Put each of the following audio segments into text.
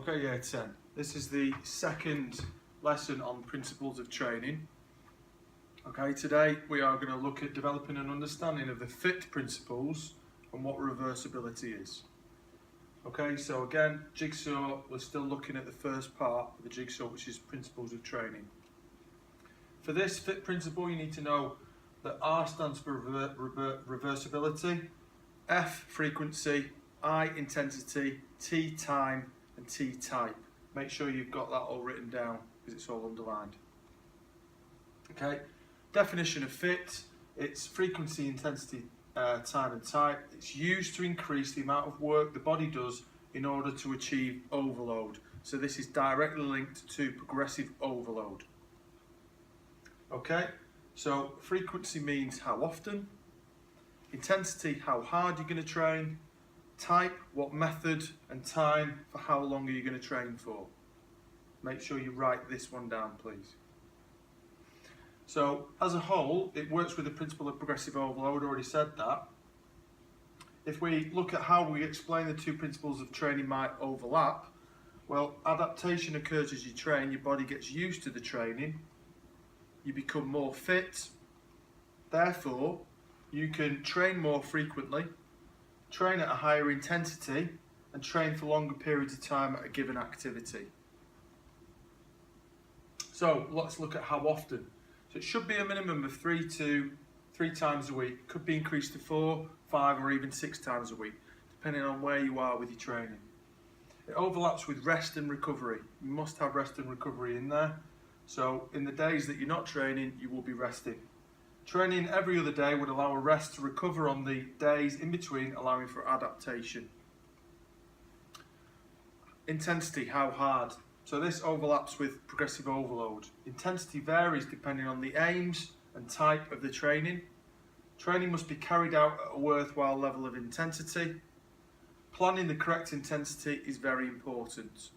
Okay, year 10. This is the second lesson on principles of training. Okay, today we are going to look at developing an understanding of the FITT principles and what reversibility is. Okay, so again, jigsaw, we're still looking at the first part of the jigsaw, which is principles of training. For this FITT principle, you need to know that R stands for reversibility, F frequency, I intensity, T time, and T type. Make sure you've got that all written down because it's all underlined. Okay, definition of FITT, it's frequency, intensity, time and type. It's used to increase the amount of work the body does in order to achieve overload. So this is directly linked to progressive overload. Okay, so frequency means how often, intensity, how hard you're going to train, type, what method, and time, for how long are you going to train for. Make sure you write this one down, please. So as a whole, it works with the principle of progressive overload. I already said that. If we look at how we explain the two principles of training might overlap, well, adaptation occurs as you train. Your body gets used to the training. You become more fit. Therefore, you can train more frequently, train at a higher intensity, and train for longer periods of time at a given activity. So let's look at how often. So it should be a minimum of three times a week. Could be increased to 4, 5, or even 6 times a week, depending on where you are with your training. It overlaps with rest and recovery. You must have rest and recovery in there. So in the days that you're not training, you will be resting. Training every other day would allow a rest to recover on the days in between, allowing for adaptation. Intensity, how hard? So this overlaps with progressive overload. Intensity varies depending on the aims and type of the training. Training must be carried out at a worthwhile level of intensity. Planning the correct intensity is very important.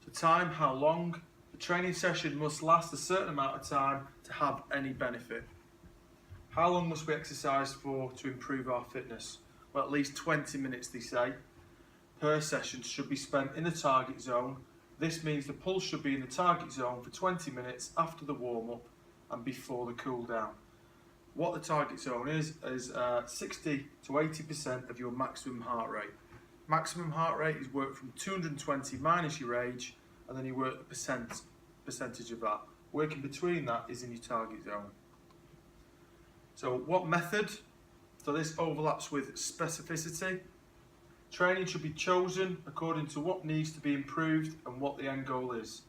So time, how long? The training session must last a certain amount of time to have any benefit. How long must we exercise for to improve our fitness? Well, at least 20 minutes, they say, per session should be spent in the target zone. This means the pulse should be in the target zone for 20 minutes after the warm-up and before the cool down. What the target zone is 60 to 80% of your maximum heart rate. Maximum heart rate is worked from 220 minus your age, and then you work the percentage of that. Working between that is in your target zone. So what method? So this overlaps with specificity. Training should be chosen according to what needs to be improved and what the end goal is.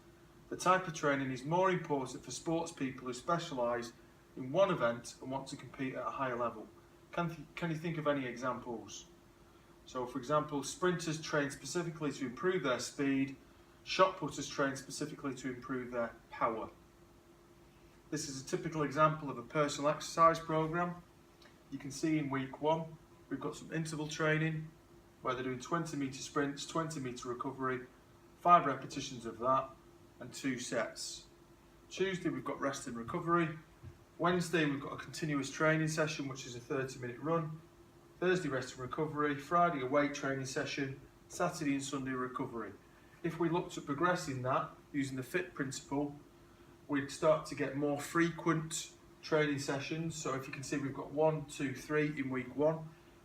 The type of training is more important for sports people who specialise in one event and want to compete at a higher level. Can you think of any examples? So for example, sprinters train specifically to improve their speed. Shot putters train specifically to improve their power. This is a typical example of a personal exercise program. You can see in week 1, we've got some interval training where they're doing 20 metre sprints, 20 metre recovery, 5 repetitions of that, and 2 sets. Tuesday, we've got rest and recovery. Wednesday, we've got a continuous training session, which is a 30-minute run. Thursday, rest and recovery. Friday, a weight training session. Saturday and Sunday, recovery. If we looked at progressing that using the FITT principle, we'd start to get more frequent training sessions. So if you can see, we've got 1, 2, 3 in week 1.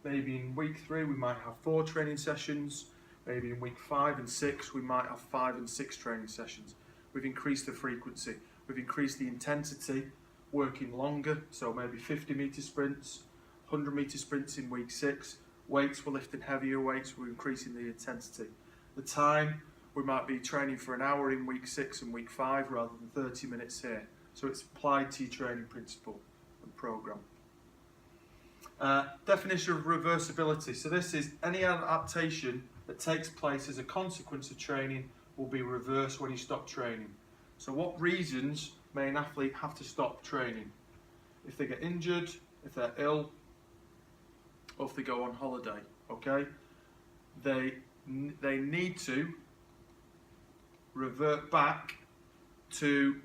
Maybe in week 3 we might have 4 training sessions. Maybe in week 5 and 6 we might have 5 and 6 training sessions. We've increased the frequency. We've increased the intensity, working longer. So maybe 50 metre sprints, 100 metre sprints in week 6. Weights, we're lifting heavier weights, we're increasing the intensity. The time, we might be training for an hour in week 6 and week 5 rather than 30 minutes here. So it's applied to your training principle and programme. Definition of reversibility. So this is any adaptation that takes place as a consequence of training will be reversed when you stop training. So what reasons may an athlete have to stop training? If they get injured, if they're ill, or if they go on holiday, okay? They need to revert back to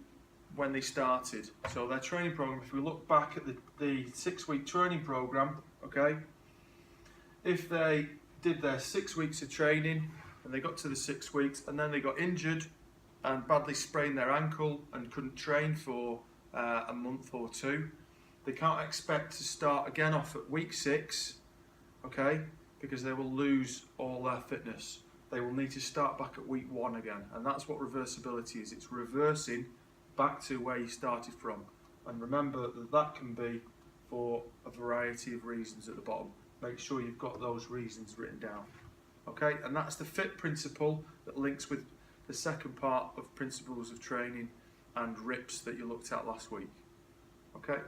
when they started. So their training program, if we look back at the 6-week training program, okay, if they did their 6 weeks of training and they got to the 6 weeks and then they got injured and badly sprained their ankle and couldn't train for a month or two, they can't expect to start again off at week 6, okay, because they will lose all their fitness. They will need to start back at week 1 again, and that's what reversibility is. It's reversing back to where you started from. And remember that that can be for a variety of reasons at the bottom. Make sure you've got those reasons written down. Okay, and that's the FITT principle that links with the second part of principles of training and RIPS that you looked at last week. Okay.